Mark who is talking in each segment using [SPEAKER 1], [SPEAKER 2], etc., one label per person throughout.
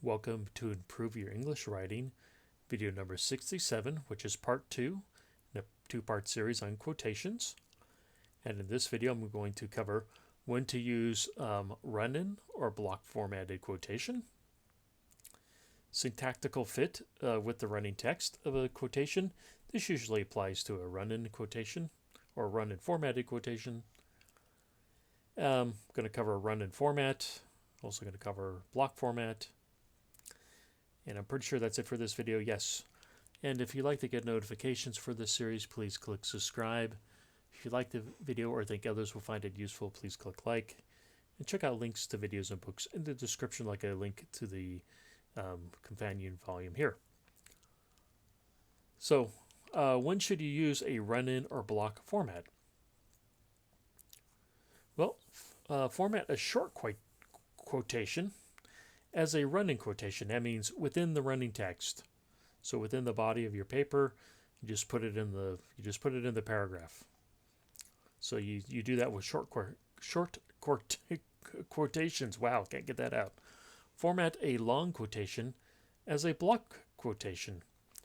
[SPEAKER 1] Welcome to Improve Your English Writing, video number 67, which is part 2 in a two-part series on quotations. And in this video, I'm going to cover when to use run-in or block formatted quotation, syntactical fit with the running text of a quotation. This usually applies to a run-in quotation or run-in formatted quotation. I'm going to cover run-in format, also going to cover block format. And I'm pretty sure that's it for this video, yes. And if you'd like to get notifications for this series, please click subscribe. If you like the video or think others will find it useful, please click like. And check out links to videos and books in the description, like a link to the companion volume here. So, when should you use a run-in or block format? Well, format a short quotation as a running quotation. That means within the running text. So within the body of your paper, you just put it in the paragraph. So you do that with short quotations. Wow, can't get that out. Format a long quotation as a block quotation.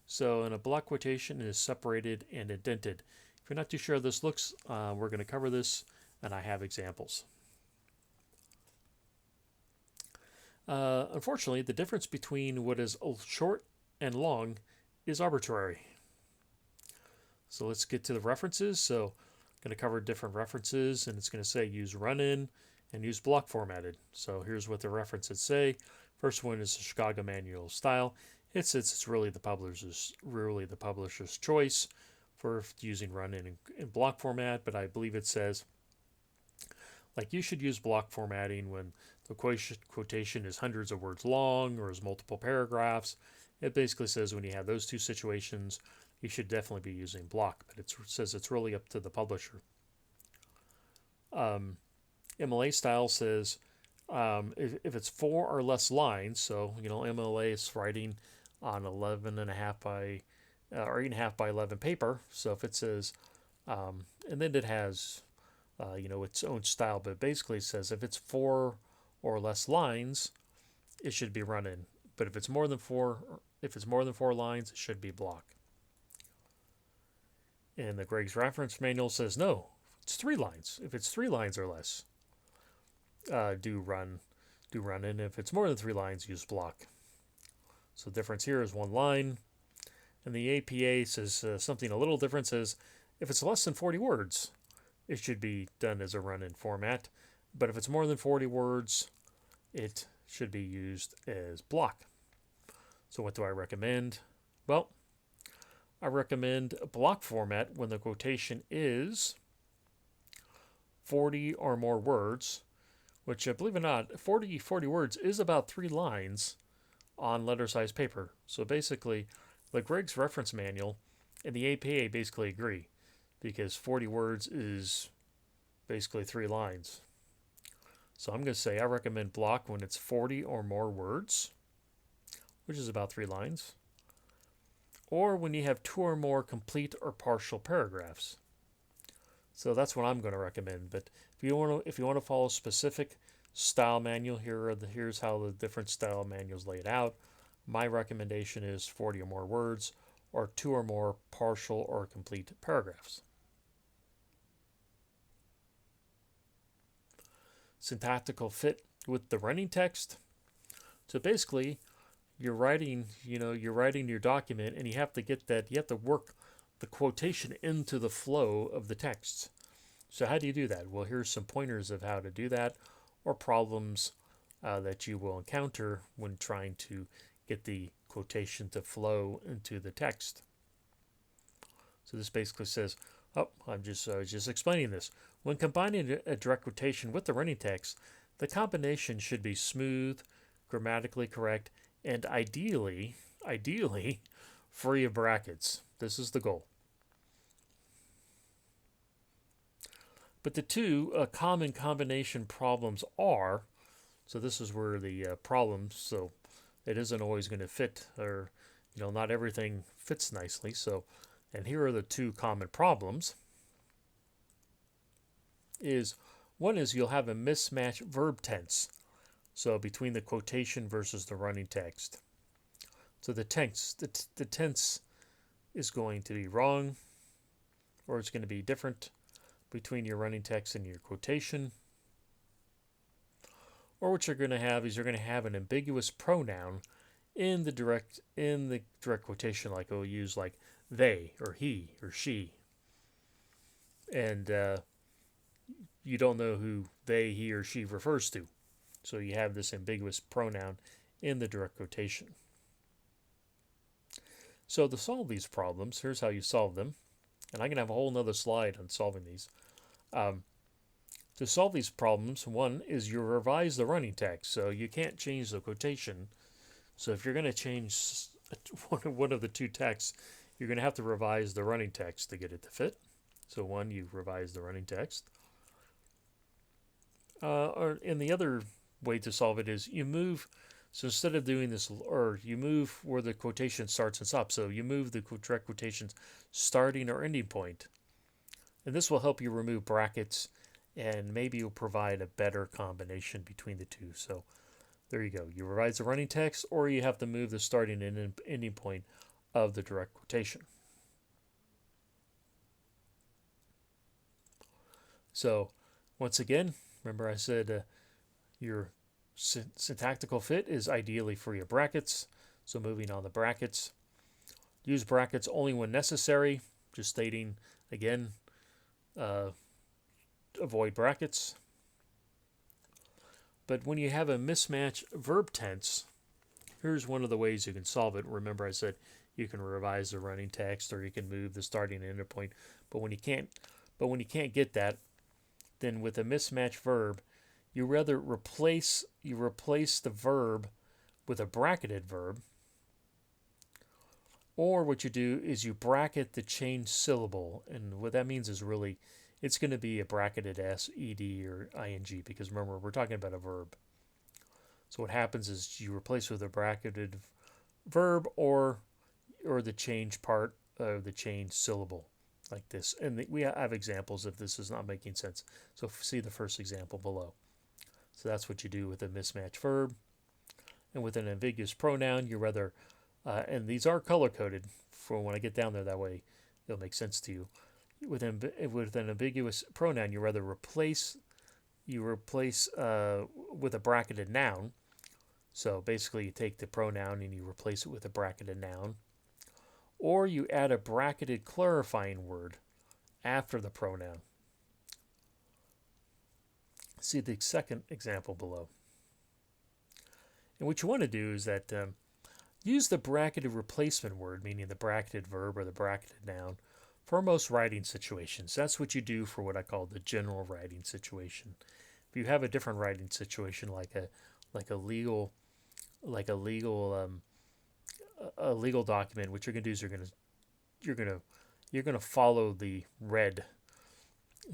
[SPEAKER 1] So in a block quotation, it is separated and indented. If you're not too sure how this looks, we're going to cover this, and I have examples. Unfortunately, the difference between what is short and long is arbitrary. So let's get to the references. So I'm going to cover different references, and it's going to say use run-in and use block formatted. So here's what the references say. First one is the Chicago Manual of Style. It says it's really the publisher's choice for using run-in and block format, but I believe it says like you should use block formatting when the quotation is hundreds of words long or is multiple paragraphs. It basically says when you have those two situations, you should definitely be using block, but it says it's really up to the publisher. MLA style says if it's 4 or less lines, so MLA is writing on 11.5 by or 8.5 by 11 paper. So if it says, and then it has its own style, but basically it says if it's 4 or less lines, it should be run-in. But if it's more than 4 lines, it should be block. And the Greg's Reference Manual says no, it's 3 lines. If it's 3 lines or less, do run-in. If it's more than 3 lines, use block. So the difference here is 1 line. And the APA says something a little different. Says if it's less than 40 words, it should be done as a run-in format. But if it's more than 40 words, it should be used as block. So what do I recommend? Well, I recommend a block format when the quotation is 40 or more words, which, believe it or not, 40 words is about 3 lines on letter-size paper. So basically, the Greg's Reference Manual and the APA basically agree, because 40 words is basically 3 lines. So I'm going to say I recommend block when it's 40 or more words, which is about 3 lines, or when you have 2 or more complete or partial paragraphs. So that's what I'm going to recommend. But if you want to follow specific style manual, here's how the different style manuals lay it out. My recommendation is 40 or more words, or 2 or more partial or complete paragraphs. Syntactical fit with the running text. So basically, you're writing your document, and you have to work the quotation into the flow of the text. So how do you do that? Well, here's some pointers of how to do that, or problems that you will encounter when trying to get the quotation to flow into the text. So this basically says, I was just explaining this. When combining a direct quotation with the running text, the combination should be smooth, grammatically correct, and ideally free of brackets. This is the goal. But the two common combination problems are, so this is where the problems, so it isn't always going to fit, or not everything fits nicely. So, and here are the 2 common problems. One is you'll have a mismatched verb tense. So between the quotation versus the running text. So the tense is going to be wrong, or it's going to be different between your running text and your quotation. Or what you're going to have is you're going to have an ambiguous pronoun in the direct quotation, like we'll use like they or he or she, and you don't know who they, he, or she refers to. So you have this ambiguous pronoun in the direct quotation. So to solve these problems, here's how you solve them. And I'm going to have a whole nother slide on solving these. To solve these problems, one is you revise the running text. So you can't change the quotation. So if you're going to change one of the two texts, you're going to have to revise the running text to get it to fit. So one, you revise the running text. And the other way to solve it is you move. So instead of doing this, or you move where the quotation starts and stops. So you move the direct quotation's starting or ending point. And this will help you remove brackets, and maybe you'll provide a better combination between the two. So there you go. You revise the running text, or you have to move the starting and ending point of the direct quotation. So once again, remember I said your syntactical fit is ideally for your brackets. So moving on the brackets. Use brackets only when necessary. Just stating again, avoid brackets. But when you have a mismatch verb tense, here's one of the ways you can solve it. Remember I said you can revise the running text, or you can move the starting and end point. But when you can't get that, then with a mismatch verb, you rather replace the verb with a bracketed verb, or what you do is you bracket the changed syllable, and what that means is really it's going to be a bracketed s, ed, or ing, because remember we're talking about a verb. So what happens is you replace with a bracketed verb or the change part of the changed syllable, like this. And we have examples if this is not making sense. So see the first example below. So that's what you do with a mismatched verb. And with an ambiguous pronoun, you rather, and these are color-coded for when I get down there, that way it'll make sense to you. With an ambiguous pronoun, you rather replace with a bracketed noun. So basically you take the pronoun and you replace it with a bracketed noun. Or you add a bracketed clarifying word after the pronoun. See the second example below. And what you want to do is that use the bracketed replacement word, meaning the bracketed verb or the bracketed noun, for most writing situations. That's what you do for what I call the general writing situation. If you have a different writing situation, like a legal document, what you're going to do is you're going to follow the red,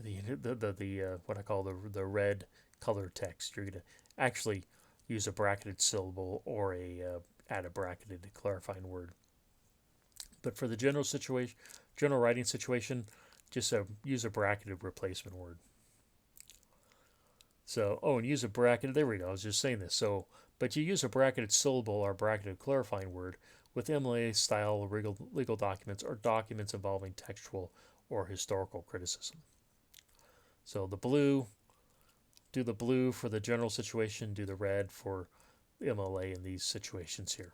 [SPEAKER 1] the what I call the red color text. You're going to actually use a bracketed syllable or add a bracketed clarifying word. But for the general writing situation, just use a bracketed replacement word. So, and use a bracketed, there we go, I was just saying this. So, but you use a bracketed syllable or bracketed clarifying word with MLA style legal documents or documents involving textual or historical criticism. So the blue, do the blue for the general situation, do the red for MLA in these situations here.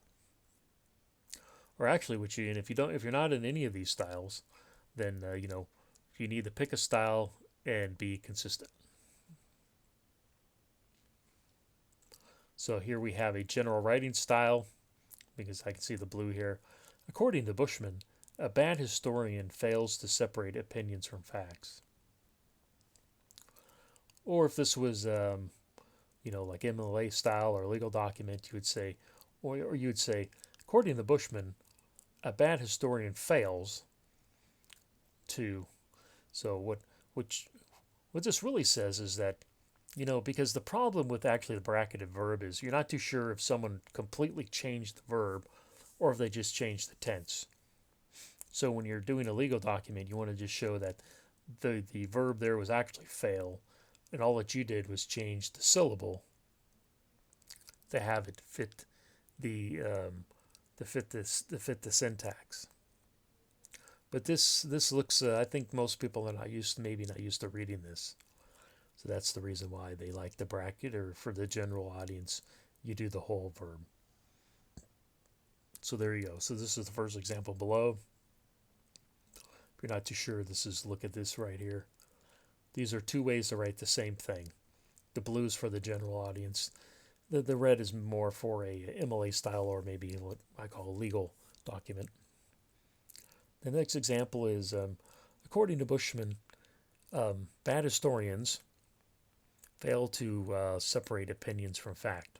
[SPEAKER 1] Or actually, if you're not in any of these styles, then you need to pick a style and be consistent. So here we have a general writing style, because I can see the blue here. According to Bushman, a bad historian fails to separate opinions from facts. Or if this was, like MLA style or legal document, you would say, or you would say, according to Bushman, a bad historian fails to. So what this really says is that, because the problem with actually the bracketed verb is you're not too sure if someone completely changed the verb or if they just changed the tense. So when you're doing a legal document, you want to just show that the verb there was actually fail, and all that you did was change the syllable. to have it fit the fit the syntax. But this looks I think most people are maybe not used to reading this. So that's the reason why they like the bracket, or for the general audience, you do the whole verb. So there you go. So this is the first example below. If you're not too sure, look at this right here. These are two ways to write the same thing. The blue is for the general audience. The red is more for a MLA style, or maybe what I call a legal document. The next example is, according to Bushman, bad historians fail to separate opinions from fact.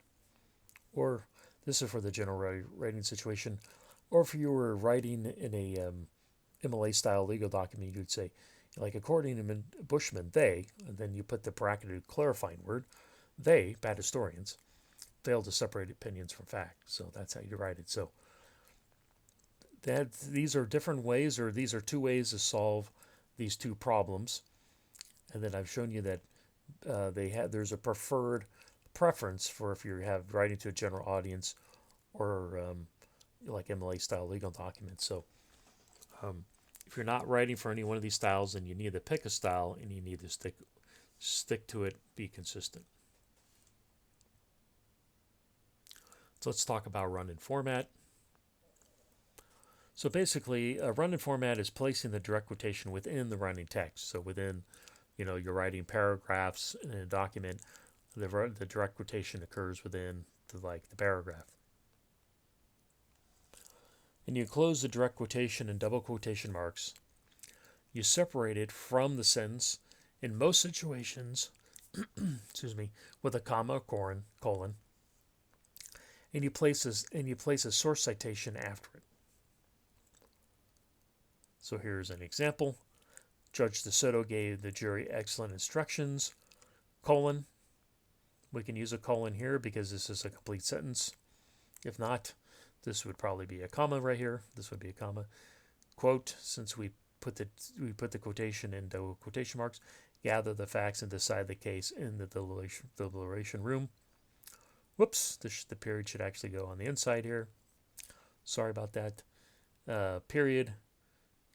[SPEAKER 1] Or this is for the general writing situation. Or if you were writing in a MLA style legal document, you'd say, like, according to Bushman, they, and then you put the bracketed clarifying word, they, bad historians, fail to separate opinions from fact. So that's how you write it. So these are different ways, or these are two ways to solve these two problems. And then I've shown you that there's a preference for if you have writing to a general audience, or like MLA style legal documents. So if you're not writing for any one of these styles, then you need to pick a style, and you need to stick to it, be consistent. So let's talk about run-in format. So basically, a run-in format is placing the direct quotation within the running text. So within, you're writing paragraphs in a document, the direct quotation occurs within the paragraph. And you close the direct quotation and double quotation marks. You separate it from the sentence in most situations, excuse me, with a comma or colon. And you place a source citation after it. So here's an example. Judge DeSoto gave the jury excellent instructions, colon. We can use a colon here because this is a complete sentence. If not, this would probably be a comma right here. This would be a comma. Quote, since we put the quotation into quotation marks, gather the facts and decide the case in the deliberation room. Whoops, the period should actually go on the inside here. Sorry about that. Period,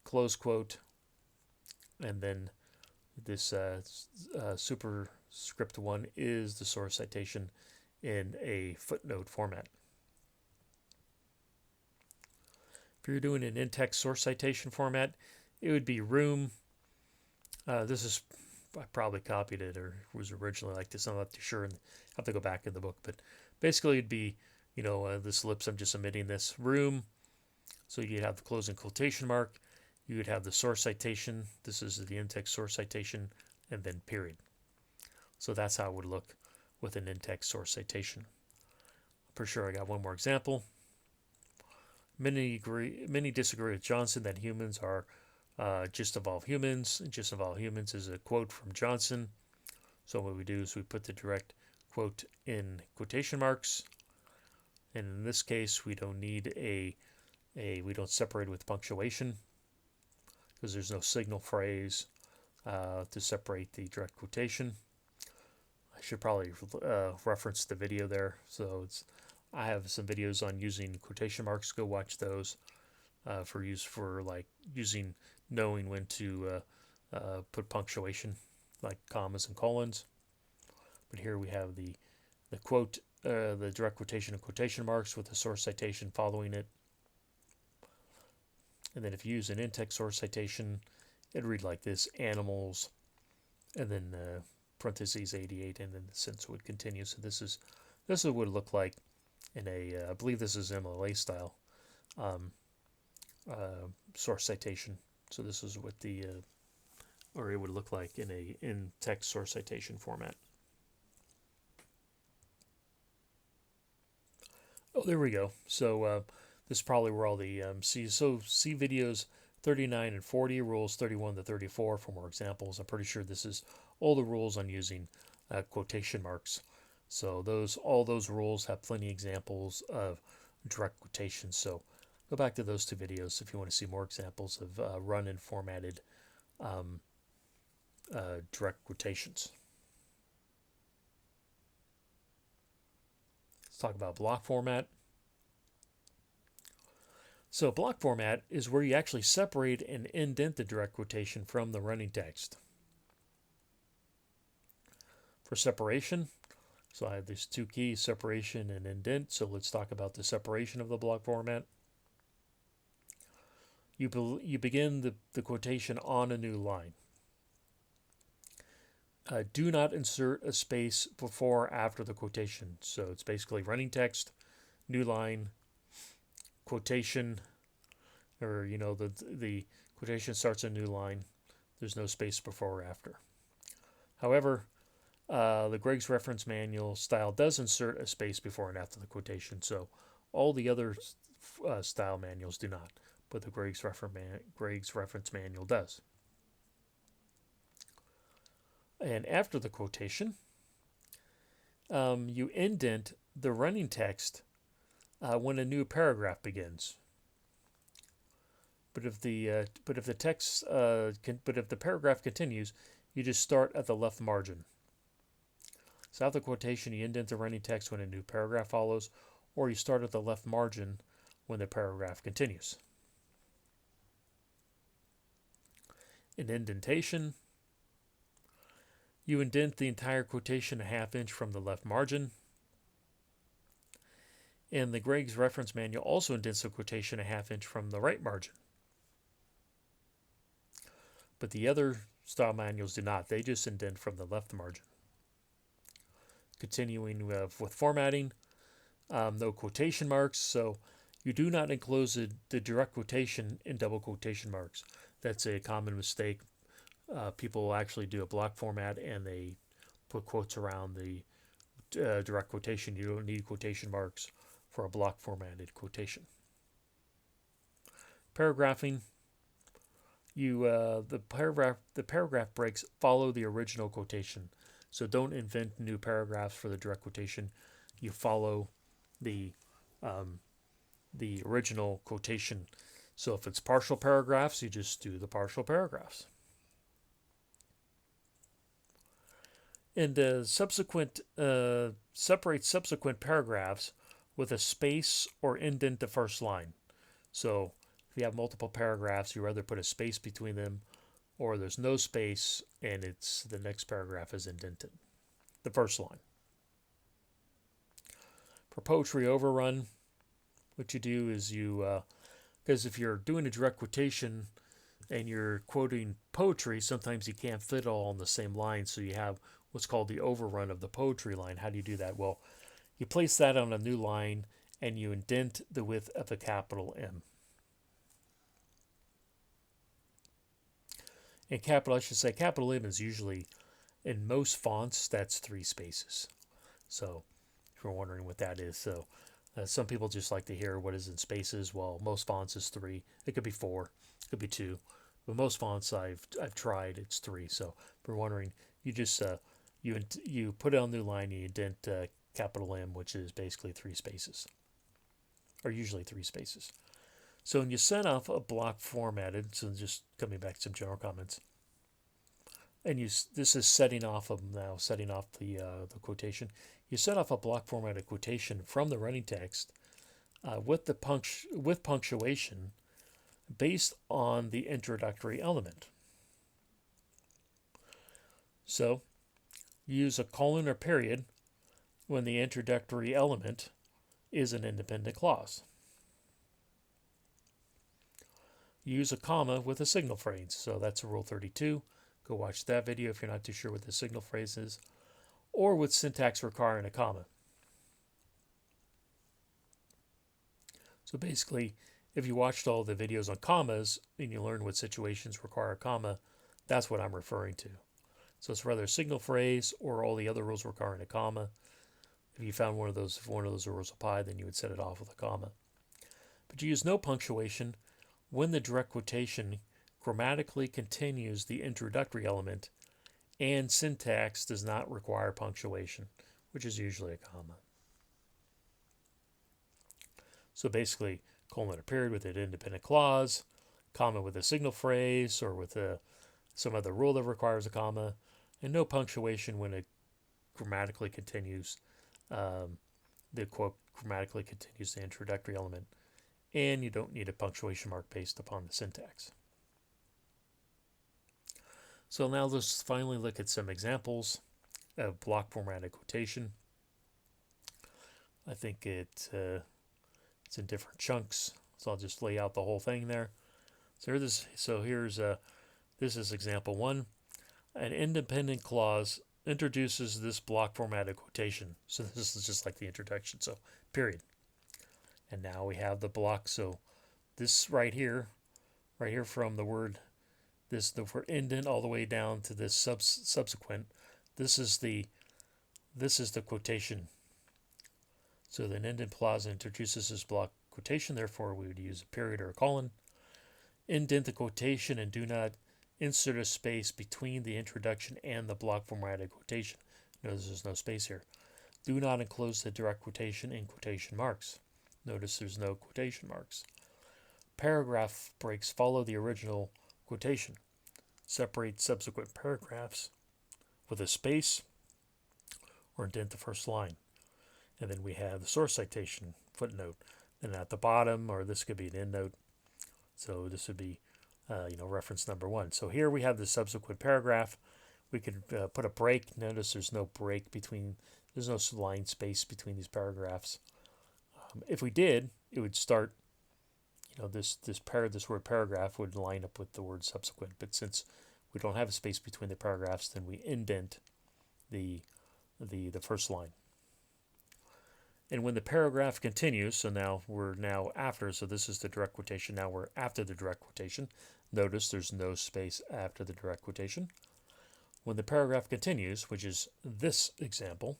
[SPEAKER 1] close quote, and then this superscript 1 is the source citation in a footnote format. If you're doing an in-text source citation format, it would be room. I probably copied it, or was originally like this. I'm not too sure, and I have to go back in the book. But basically, it'd be, this ellipse. I'm just omitting this room. So you'd have the closing quotation mark. You would have the source citation. This is the in-text source citation, and then period. So that's how it would look with an in-text source citation. I'm pretty sure I got one more example. Many disagree with Johnson that humans are just evolved humans. Just evolved humans is a quote from Johnson. So what we do is we put the direct quote in quotation marks. And in this case, we don't need we don't separate with punctuation, because there's no signal phrase to separate the direct quotation. I should probably reference the video there. So I have some videos on using quotation marks. Go watch those for knowing when to put punctuation, like commas and colons. But here we have the quote, the direct quotation and quotation marks with the source citation following it. And then if you use an in-text source citation, it'd read like this: animals, and then parentheses 88, and then the sentence would continue. So this is what it would look like in I believe this is MLA style source citation. So this is what or it would look like in a in-text source citation format. Oh, there we go. So this is probably where all the see videos 39 and 40, rules 31 to 34 for more examples. I'm pretty sure this is all the rules on using quotation marks. So all those rules have plenty of examples of direct quotations. So go back to those two videos if you want to see more examples of run-in formatted direct quotations. Let's talk about block format. So block format is where you actually separate and indent the direct quotation from the running text. For separation, so I have these two keys, separation and indent. So let's talk about the separation of the block format. You begin the quotation on a new line. Do not insert a space before or after the quotation. So it's basically running text, new line, quotation, or the quotation starts a new line. There's no space before or after. However, the Greg's Reference Manual style does insert a space before and after the quotation. So all the other style manuals do not, but the Greg's Reference Manual does. And after the quotation, you indent the running text when a new paragraph begins. But if the paragraph continues, you just start at the left margin. So after the quotation, you indent the running text when a new paragraph follows, or you start at the left margin when the paragraph continues. In indentation, you indent the entire quotation a half inch from the left margin. And the Greg's Reference Manual also indents the quotation a half inch from the right margin. But the other style manuals do not. They just indent from the left margin. Continuing with formatting, no quotation marks. So you do not enclose the direct quotation in double quotation marks. That's a common mistake. People will actually do a block format and they put quotes around the direct quotation. You don't need quotation marks for a block formatted quotation. Paragraphing. The paragraph breaks follow the original quotation. So don't invent new paragraphs for the direct quotation. You follow the original quotation. So if it's partial paragraphs, you just do the partial paragraphs. And separate subsequent paragraphs with a space or indent the first line. So if you have multiple paragraphs, you either put a space between them or there's no space and the next paragraph is indented, the first line. For poetry overrun, what you do is because if you're doing a direct quotation and you're quoting poetry, sometimes you can't fit all on the same line, so you have what's called the overrun of the poetry line. How do you do that? Well, you place that on a new line and you indent the width of a capital M. And capital M is usually, in most fonts, that's 3 spaces. So if you're wondering what that is, so some people just like to hear what is in spaces. Well, most fonts is 3. It could be 4. It could be 2. But most fonts I've tried, it's 3. So if you're wondering, you just you put it on the new line, you indent capital M, which is basically 3 spaces, or usually 3 spaces. So when you set off a block formatted, so just coming back to some general comments, and this is setting off the quotation. You set off a block formatted quotation from the running text with punctuation based on the introductory element. So you use a colon or period when the introductory element is an independent clause. Use a comma with a signal phrase. So that's Rule 32. Go watch that video if you're not too sure what the signal phrase is. Or with syntax requiring a comma. So basically, if you watched all the videos on commas and you learned what situations require a comma, that's what I'm referring to. So it's rather a signal phrase or all the other rules requiring a comma. If you found one of those rules apply, then you would set it off with a comma. But you use no punctuation when the direct quotation grammatically continues the introductory element and syntax does not require punctuation, which is usually a comma. So basically, colon or period with an independent clause, comma with a signal phrase or with some other rule that requires a comma, and no punctuation when it grammatically continues the quote grammatically continues the introductory element, and you don't need a punctuation mark based upon the syntax. So now let's finally look at some examples of block formatted quotation. I think it's in different chunks, so I'll just lay out the whole thing there. This is example 1. An independent clause introduces this block formatted quotation. So this is just like the introduction, so period. And now we have the block. So this right here from the word indent all the way down to this subsequent, this is the quotation. So the indent clause introduces this block quotation, therefore we would use a period or a colon. Indent the quotation and do not insert a space between the introduction and the block formatted quotation. Notice there's no space here. Do not enclose the direct quotation in quotation marks. Notice there's no quotation marks. Paragraph breaks follow the original quotation. Separate subsequent paragraphs with a space or indent the first line. And then we have the source citation footnote. And at the bottom, or this could be an endnote. So this would be, reference number 1. So here we have the subsequent paragraph. We could put a break. Notice there's no break between, there's no line space between these paragraphs. If we did, it would start, this word paragraph would line up with the word subsequent. But since we don't have a space between the paragraphs, then we indent the first line. And when the paragraph continues, so now we're after, so this is the direct quotation, now we're after the direct quotation. Notice there's no space after the direct quotation. When the paragraph continues, which is this example,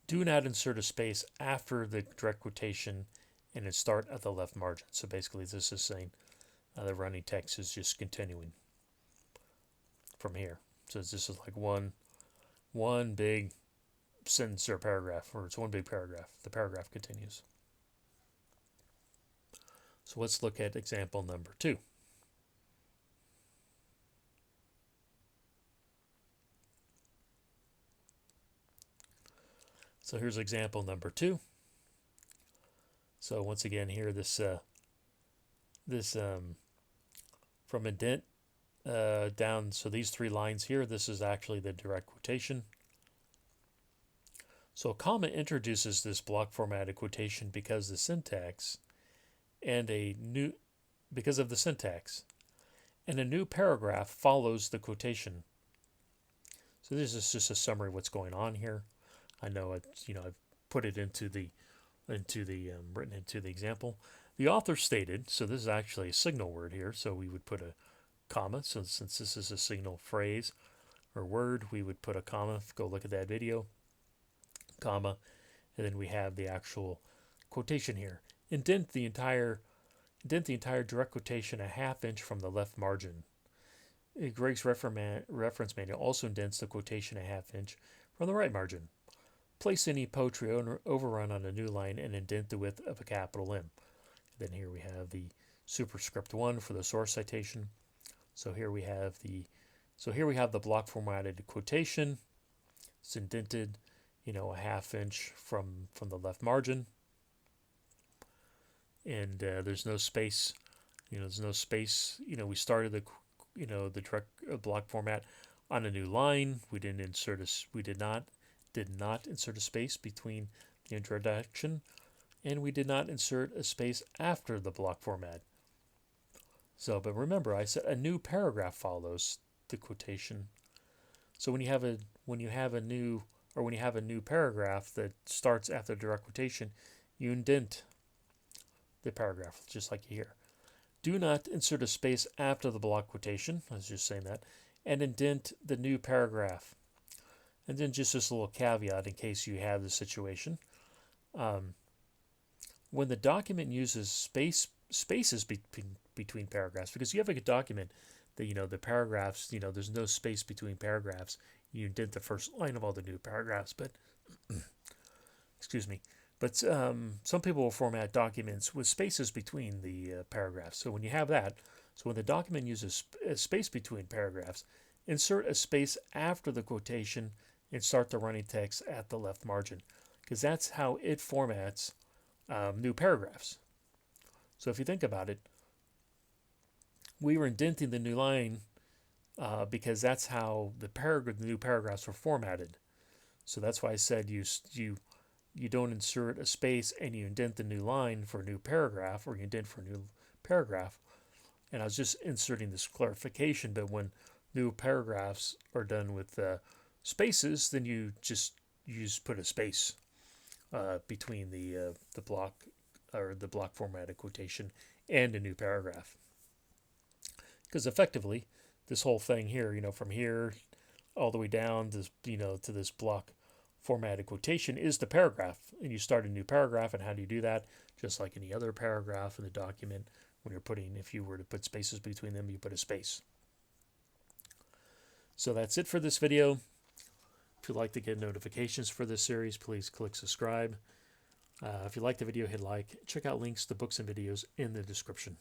[SPEAKER 1] do not insert a space after the direct quotation and it start at the left margin. So basically this is saying the running text is just continuing from here. So this is like one big sentence or paragraph, or it's one big paragraph. The paragraph continues. So let's look at example number 2. So here's example number 2. So once again here, this from indent down, so these 3 lines here, this is actually the direct quotation. So a comma introduces this block formatted quotation because of the syntax, and a new paragraph follows the quotation. So this is just a summary of what's going on here. I know I've put it written into the example. The author stated, so this is actually a signal word here, so we would put a comma. So since this is a signal phrase or word, we would put a comma. Go look at that video. Comma, and then we have the actual quotation here. Indent the entire direct quotation a half inch from the left margin. Greg's reference manual also indents the quotation a half inch from the right margin. Place any poetry overrun on a new line and indent the width of a capital M. Then here we have the superscript 1 for the source citation. So here we have the block formatted quotation. It's indented, a half inch from the left margin, and there's no space. We started the direct block format on a new line. We did not insert a space between the introduction, and we did not insert a space after the block format. So, but remember, I said a new paragraph follows the quotation. So when you have a new paragraph that starts after direct quotation, you indent the paragraph, just like here. Do not insert a space after the block quotation, I was just saying that, and indent the new paragraph. And then just this little caveat in case you have the situation. When the document uses spaces between paragraphs, because you have a document that, the paragraphs, there's no space between paragraphs. You indent the first line of all the new paragraphs, but excuse me. But some people will format documents with spaces between the paragraphs. So when you have that, so when the document uses a space between paragraphs, insert a space after the quotation and start the running text at the left margin. because that's how it formats new paragraphs. So if you think about it, we were indenting the new line because that's how the new paragraphs were formatted. So that's why I said you don't insert a space and you indent the new line for a new paragraph, or you indent for a new paragraph. And I was just inserting this clarification, but when new paragraphs are done with spaces, then you just put a space between the block or the block formatted quotation and a new paragraph. Because effectively, this whole thing here, from here all the way down to, to this block formatted quotation is the paragraph. And you start a new paragraph. And how do you do that? Just like any other paragraph in the document, when you're putting, if you were to put spaces between them, you put a space. So that's it for this video. If you'd like to get notifications for this series, please click subscribe. If you like the video, hit like. Check out links to books and videos in the description.